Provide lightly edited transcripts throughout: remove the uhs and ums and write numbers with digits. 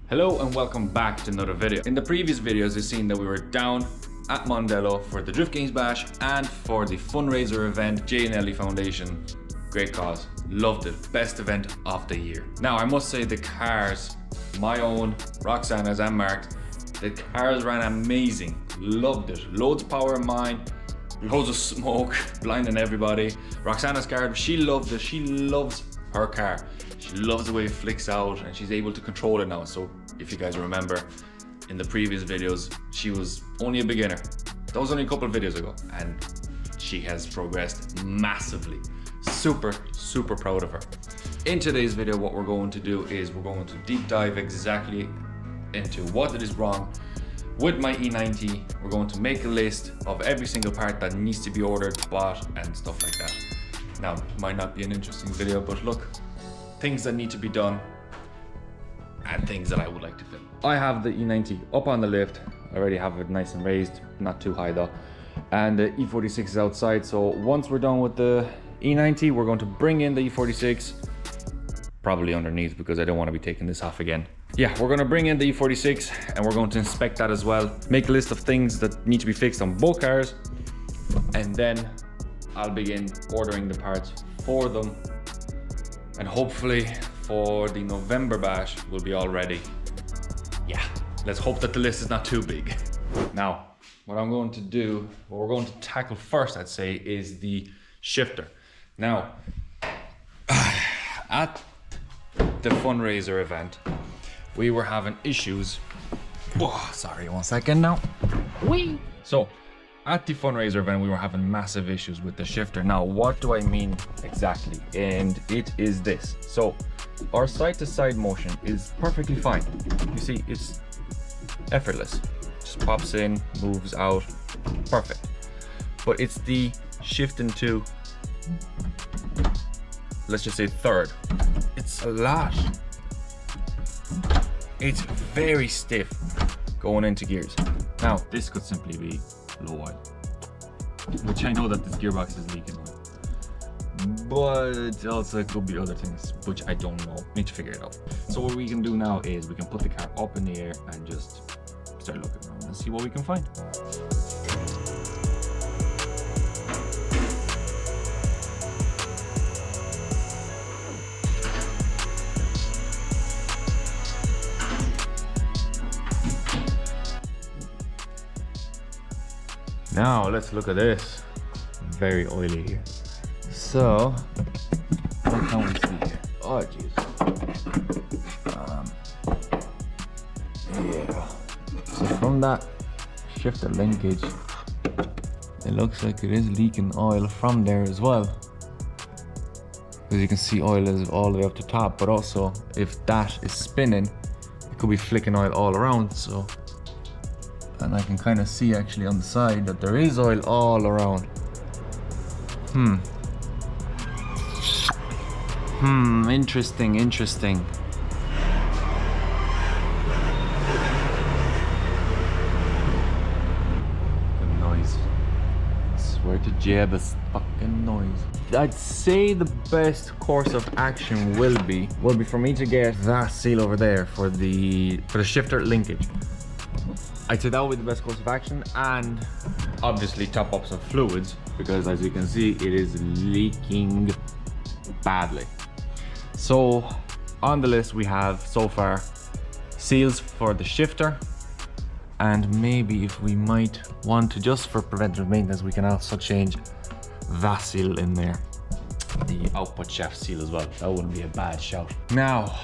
Hello and welcome back to another video. In the previous videos you've seen that we were down at Mondello for the Drift Games Bash and for the fundraiser event, Jay and Ellie Foundation. Great cause, loved it, best event of the year. Now I must say the cars, my own, Roxana's and Mark, the cars ran amazing, loved it. Loads of power in mine, loads of smoke, blinding everybody. Roxana's car, she loved it, she loves her car. She loves the way it flicks out and she's able to control it now. So if you guys remember in the previous videos, she was only a beginner. That was only a couple of videos ago and she has progressed massively. Super proud of her. In today's video, what we're going to do is we're going to deep dive exactly into what it is wrong with my E90. We're going to make a list of every single part that needs to be ordered, bought and stuff like that. Now, it might not be an interesting video, but look, things that need to be done and things that I would like to film. I have the E90 up on the lift. I already have it nice and raised, not too high though. And the E46 is outside. So once we're done with the E90, we're going to bring in the E46, probably underneath because I don't want to be taking this off again. Yeah, we're going to bring in the E46 and we're going to inspect that as well. Make a list of things that need to be fixed on both cars. And then I'll begin ordering the parts for them. And hopefully for the November bash, we'll be all ready. Yeah, let's hope that the list is not too big. Now, what I'm going to do, what we're going to tackle first, I'd say, is the shifter. Now, at the fundraiser event, we were having issues. Oh, sorry, 1 second now. Whee! So, at the fundraiser event, we were having massive issues with the shifter. Now, what do I mean exactly? And it is this. So, our side-to-side motion is perfectly fine. You see, it's effortless. Just pops in, moves out, perfect. But it's the shifting to, let's just say third. It's a lot. It's very stiff going into gears. Now, this could simply be low oil, which I know that this gearbox is leaking oil, but also it could be other things which I don't know. Need to figure it out. So what we can do now is we can put the car up in the air and just start looking around and see what we can find. Now let's look at this. Very oily here. So what can we see here? Oh jeez. Yeah. So from that shifter linkage, it looks like it is leaking oil from there as well. Because you can see oil is all the way up to top, but also if that is spinning, it could be flicking oil all around. So. And I can kind of see actually on the side that there is oil all around. Interesting. The noise. I swear to Jebus, fucking noise. I'd say the best course of action will be for me to get that seal over there for the shifter linkage. I'd say that would be the best course of action, and obviously top up some fluids because as you can see it is leaking badly. So on the list we have so far seals for the shifter, and maybe if we might want to, just for preventive maintenance, we can also change that seal in there, the output shaft seal as well. That wouldn't be a bad shout. Now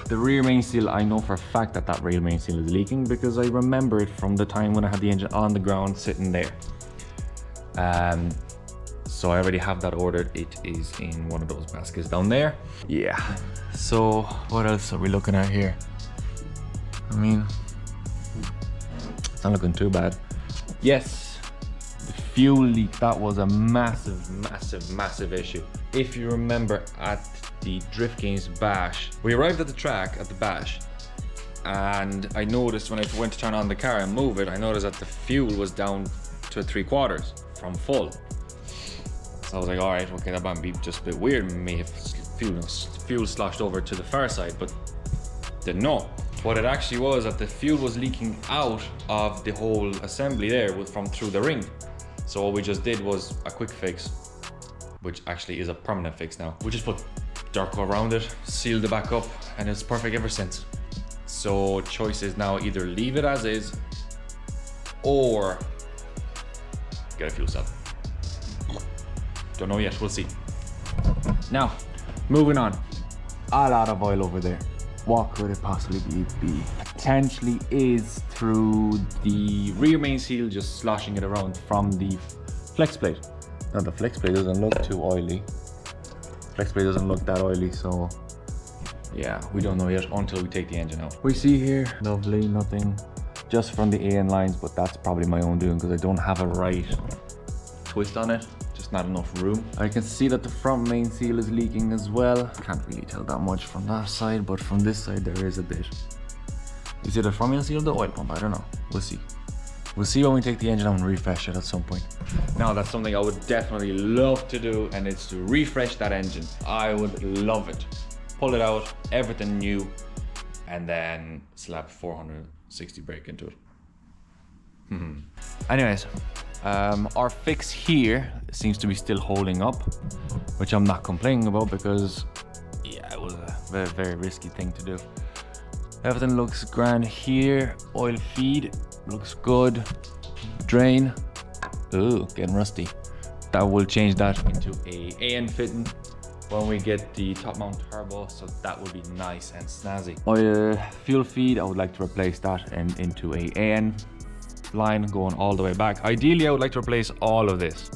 the rear main seal, I know for a fact that rear main seal is leaking because I remember it from the time when I had the engine on the ground sitting there. So I already have that ordered. It is in one of those baskets down there. Yeah. So what else are we looking at here? I mean, it's not looking too bad. Yes, the fuel leak, that was a massive issue. If you remember at the Drift Games Bash, we arrived at the track at the Bash and I noticed when I went to turn on the car and move it, I noticed that the fuel was down to 3/4 from full. So I was like, all right, okay, that might be just a bit weird. Maybe if fuel sloshed over to the far side, but didn't know. What it actually was that the fuel was leaking out of the whole assembly there from through the ring. So what we just did was a quick fix, which actually is a permanent fix now. We just put dirt coat around it, sealed it back up, and it's perfect ever since. So choice is now either leave it as is or get a fuel cell. Don't know yet, we'll see. Now, moving on. A lot of oil over there. What could it possibly be? Potentially is through the rear main seal, just sloshing it around from the flex plate. Now the flex plate doesn't look too oily. Flex plate doesn't look that oily, so yeah, we don't know yet until we take the engine out. We see here, lovely, nothing just from the AN lines, but that's probably my own doing because I don't have a right twist on it. Just not enough room. I can see that the front main seal is leaking as well. Can't really tell that much from that side, but from this side there is a bit. Is it a front main seal or the oil pump? I don't know. We'll see. We'll see when we take the engine out and refresh it at some point. Now that's something I would definitely love to do, and it's to refresh that engine. I would love it. Pull it out, everything new, and then slap 460 brake into it. Anyways, our fix here seems to be still holding up, which I'm not complaining about because yeah, it was a very, very risky thing to do. Everything looks grand here. Oil feed looks good. Drain, ooh, getting rusty. That will change that into a AN fitting when we get the top mount turbo, so that will be nice and snazzy. Oil fuel feed, I would like to replace that and into a AN line going all the way back. Ideally, I would like to replace all of this.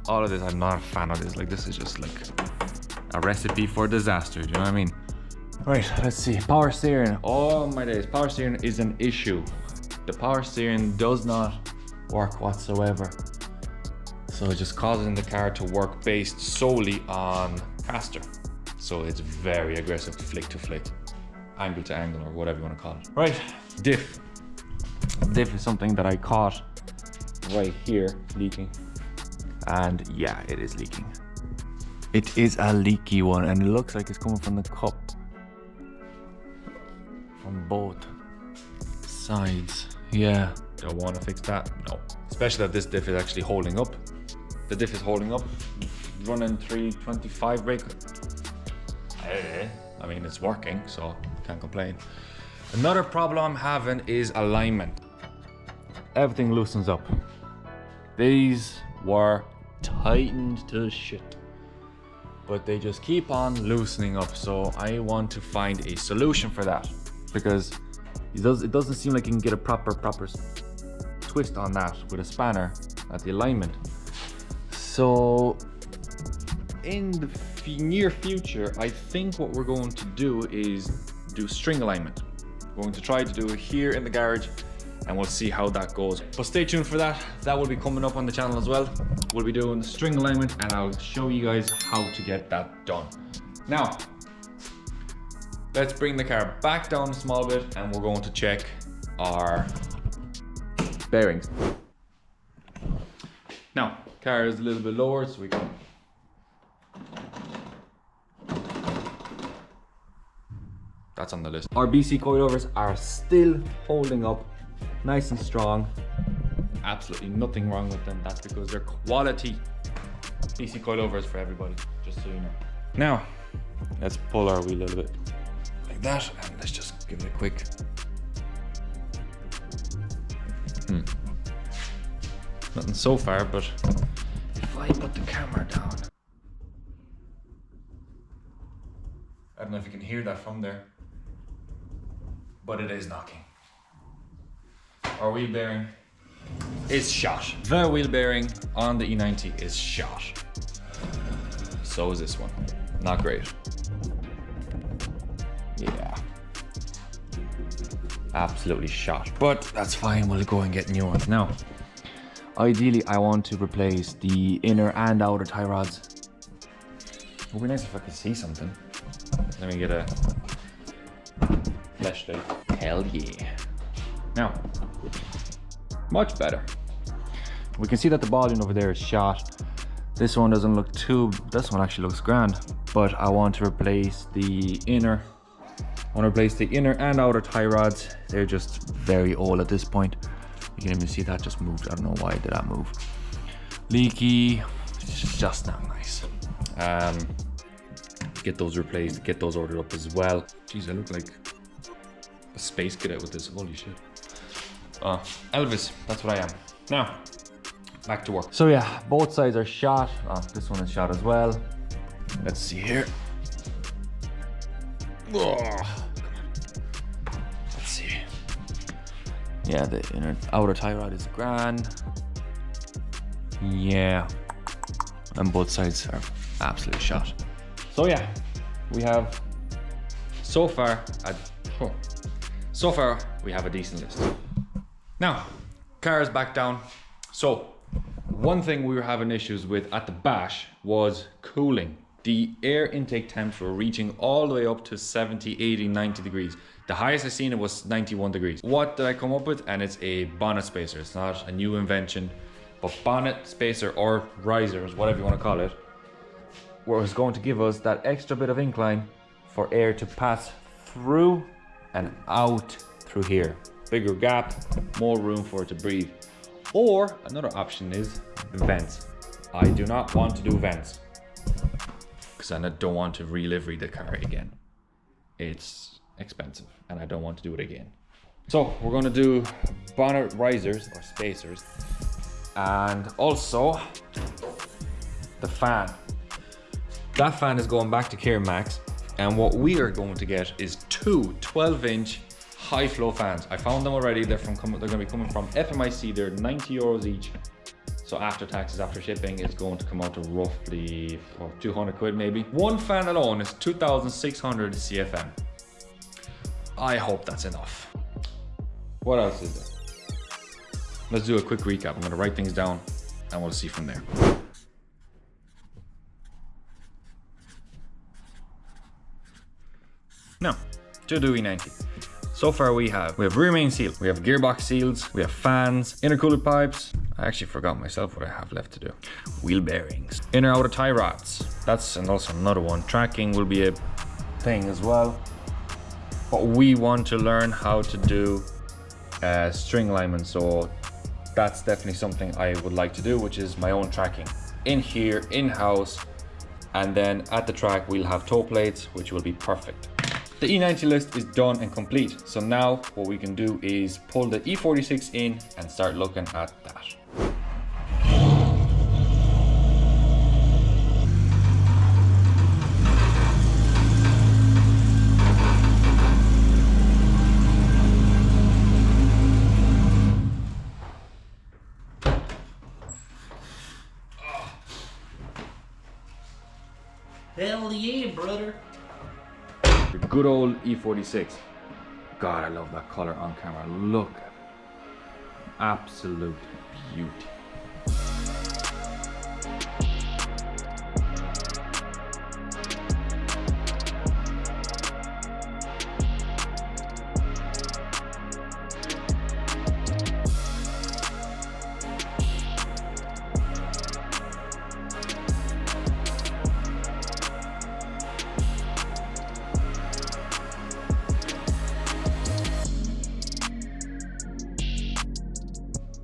All of this, I'm not a fan of this. Like, this is just like a recipe for disaster, do you know what I mean? Right, let's see. Power steering. Oh my days, power steering is an issue. The power steering does not work whatsoever. So it just causes the car to work based solely on caster. So it's very aggressive flick to flick, angle to angle, or whatever you want to call it. Right, diff. Diff is something that I caught right here leaking, and yeah, it is leaking. It is a leaky one, and it looks like it's coming from the cup from both sides. Yeah, don't want to fix that, no. Especially that this diff is actually holding up. The diff is holding up, running 325 brake. I mean, it's working, so can't complain. Another problem I'm having is alignment. Everything loosens up. These were tightened to shit, but they just keep on loosening up. So I want to find a solution for that, because it doesn't seem like you can get a proper twist on that with a spanner at the alignment. So in the near future, I think what we're going to do is do string alignment. We're going to try to do it here in the garage, and we'll see how that goes. But stay tuned for that. That will be coming up on the channel as well. We'll be doing the string alignment, and I'll show you guys how to get that done. Now, let's bring the car back down a small bit, and we're going to check our bearings. Now, car is a little bit lower, so we can that's on the list. Our BC coilovers are still holding up nice and strong. Absolutely nothing wrong with them. That's because they're quality BC coilovers for everybody, just so you know. Now, let's pull our wheel a little bit like that, and let's just give it a quick. Nothing so far, but if I put the camera down, I don't know if you can hear that from there, but it is knocking. Our wheel bearing is shot. The wheel bearing on the E90 is shot. So is this one. Not great. Yeah. Absolutely shot. But that's fine, we'll go and get new ones. Now, ideally I want to replace the inner and outer tie rods. It would be nice if I could see something. Let me get a flashlight. Hell yeah. Now, much better. We can see that the balding over there is shot. This one doesn't look too, this one actually looks grand, but I want to replace the inner I want to replace the inner and outer tie rods. They're just very old at this point. You can even see that just moved. I don't know why did that move. Leaky, it's just not nice. Get those replaced, get those ordered up as well. Jeez, I look like a space cadet with this, holy shit. Elvis, that's what I am. Now, back to work. So yeah, both sides are shot. This one is shot as well. Let's see here. Let's see. Yeah, the inner outer tie rod is grand. Yeah, and both sides are absolutely shot. So yeah, we have so far we have a decent list. Now, car is back down. So one thing we were having issues with at the bash was cooling. The air intake temps were reaching all the way up to 70, 80, 90 degrees. The highest I seen it was 91 degrees. What did I come up with? And it's a bonnet spacer. It's not a new invention, but bonnet spacer or risers, whatever you want to call it, was going to give us that extra bit of incline for air to pass through and out through here. Bigger gap, more room for it to breathe. Or another option is vents. I do not want to do vents because I don't want to re-livery the car again. It's expensive and I don't want to do it again. So we're going to do bonnet risers or spacers, and also the fan. That fan is going back to Care Max, and what we are going to get is two 12-inch high flow fans. I found them already. They're going to be coming from FMIC. They're 90 euros each. So after taxes, after shipping, it's going to come out to roughly 200 quid maybe. One fan alone is 2,600 CFM. I hope that's enough. What else is there? Let's do a quick recap. I'm going to write things down and we'll see from there. Now, to the E90. So far we have rear main seal, we have gearbox seals, we have fans, intercooler pipes. I actually forgot myself what I have left to do. Wheel bearings, inner outer tie rods. That's also another one. Tracking will be a thing as well. But we want to learn how to do string alignment. So that's definitely something I would like to do, which is my own tracking. In here, in-house, and then at the track we'll have toe plates, which will be perfect. The E90 list is done and complete. So now what we can do is pull the E46 in and start looking at that. Hell yeah, brother. Good old E46. God, I love that color on camera. Look at it. Absolute beauty.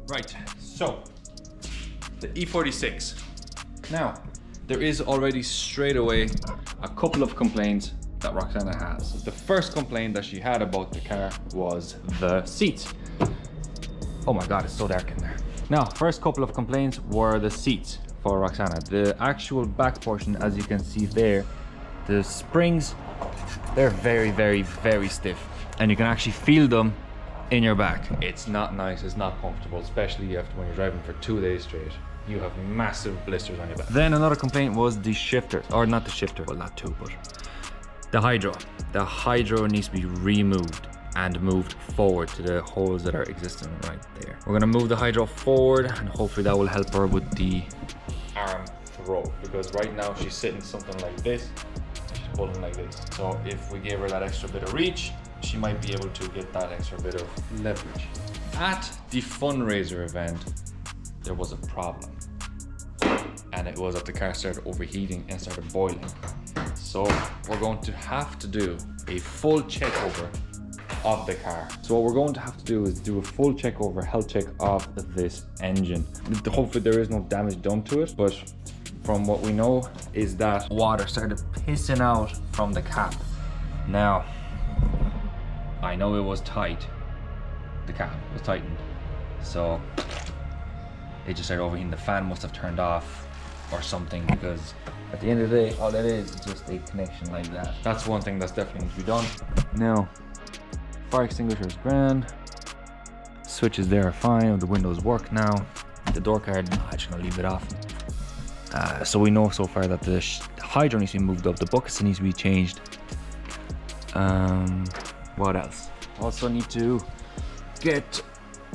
Right, so the E46. Now, there is already straight away a couple of complaints that Roxana has. The first complaint that she had about the car was the seats. Oh my God, it's so dark in there. Now, first couple of complaints were the seats for Roxana. The actual back portion, as you can see there, the springs, they're very, very, very stiff. And you can actually feel them in your back. It's not nice, it's not comfortable, especially after when you're driving for 2 days straight. You have massive blisters on your back. Then another complaint was the shifter, or not the shifter, well that too, but the hydro. The hydro needs to be removed and moved forward to the holes that are existing right there. We're gonna move the hydro forward and hopefully that will help her with the arm throw, because right now she's sitting something like this, she's pulling like this. So if we gave her that extra bit of reach, she might be able to get that extra bit of leverage. At the fundraiser event, there was a problem. And it was that the car started overheating and started boiling. So we're going to have to do a full check over of the car. So what we're going to have to do is do a full check over, health check of this engine. Hopefully there is no damage done to it, but from what we know is that water started pissing out from the cap. Now, I know it was tight. The cap was tightened. So it just started overheating. The fan must have turned off or something, because at the end of the day, all that is just a connection like that. That's one thing that's definitely needs to be done. Now, fire extinguisher is grand. Switches there are fine. The windows work now. The door card, no, I'm just gonna leave it off. So we know so far that the hydro needs to be moved up. The buckets needs to be changed. What else? Also need to get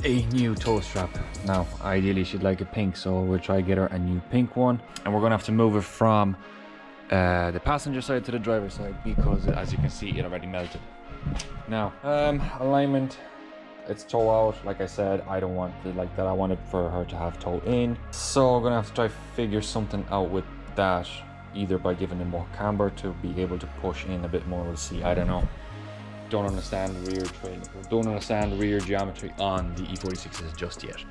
a new toe strap. Now, ideally she'd like a pink, so we'll try to get her a new pink one. And we're gonna have to move it from the passenger side to the driver's side, because as you can see, it already melted. Now, alignment, it's toe out. Like I said, I don't want it like that. I want it for her to have toe in. So we're gonna have to try to figure something out with that, either by giving it more camber to be able to push in a bit more. We'll see, I don't know. Don't understand rear trailing. Don't understand rear geometry on the E46s just yet.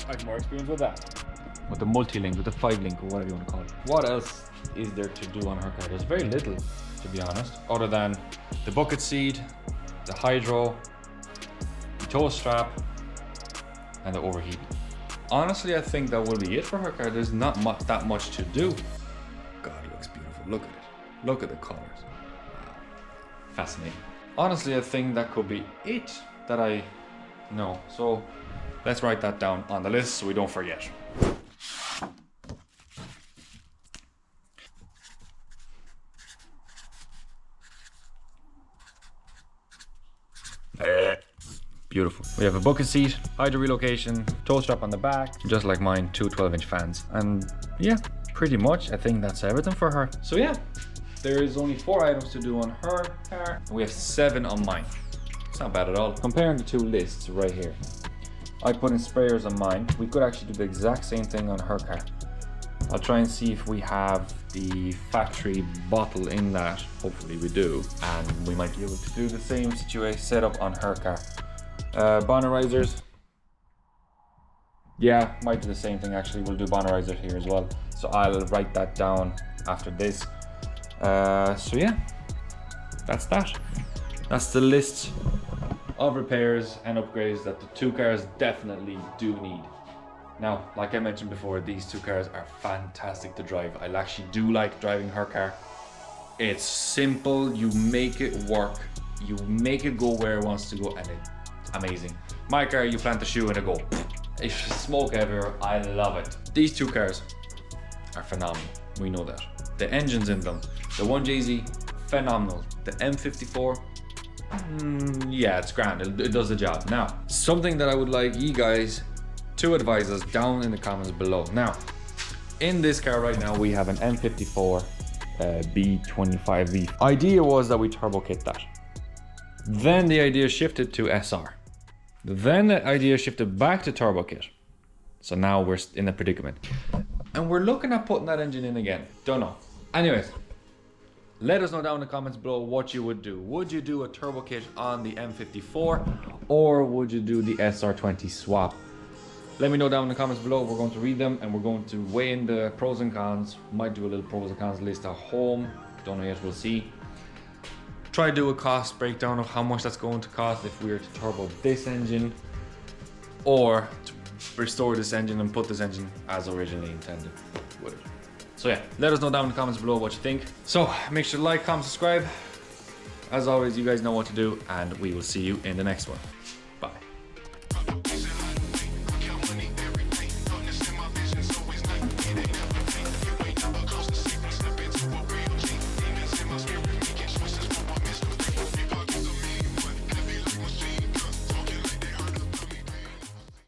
I have more experience with that. With the multi-link, with the 5-link, or whatever you want to call it. What else is there to do on her car? There's very little, to be honest, other than the bucket seat, the hydro, the toe strap, and the overheat. Honestly, I think that will be it for her car. There's not that much to do. God, it looks beautiful. Look at it. Look at the colors. Fascinating. Honestly, I think that could be it that I know. So let's write that down on the list so we don't forget. Beautiful. We have a bucket seat, hydro relocation, toe strap on the back, just like mine, two 12-inch fans. And yeah, pretty much I think that's everything for her. So yeah, there is only 4 items to do on her car. We have 7 on mine. It's not bad at all. Comparing the two lists right here, I put in sprayers on mine. We could actually do the exact same thing on her car. I'll try and see if we have the factory bottle in that. Hopefully we do, and we might be able to do the same situation setup on her car. Bonnet risers, yeah, might do the same thing actually. We'll do bonnet risers here as well, so I'll write that down after this. So yeah, that's that. That's the list of repairs and upgrades that the two cars definitely do need. Now, like I mentioned before, these two cars are fantastic to drive. I actually do like driving her car. It's simple, you make it work, you make it go where it wants to go, and it's amazing. My car, you plant the shoe and it go, it's smoke everywhere. I love it. These two cars are phenomenal, we know that. The engines in them, the 1JZ, phenomenal. The M54, yeah, it's grand, it does the job. Now, something that I would like you guys to advise us down in the comments below. Now, in this car right now, we have an M54 B25V. Idea was that we turbo kit that. Then the idea shifted to SR. Then the idea shifted back to turbo kit. So now we're in a predicament. And we're looking at putting that engine in again. Don't know. Anyways, let us know down in the comments below what you would do. Would you do a turbo kit on the M54, or would you do the SR20 swap? Let me know down in the comments below. We're going to read them and we're going to weigh in the pros and cons. Might do a little pros and cons list at home. Don't know yet, we'll see. Try to do a cost breakdown of how much that's going to cost if we were to turbo this engine, or to restore this engine and put this engine as originally intended with it. So yeah, let us know down in the comments below what you think. So make sure to like, comment, subscribe. As always, you guys know what to do, and we will see you in the next one.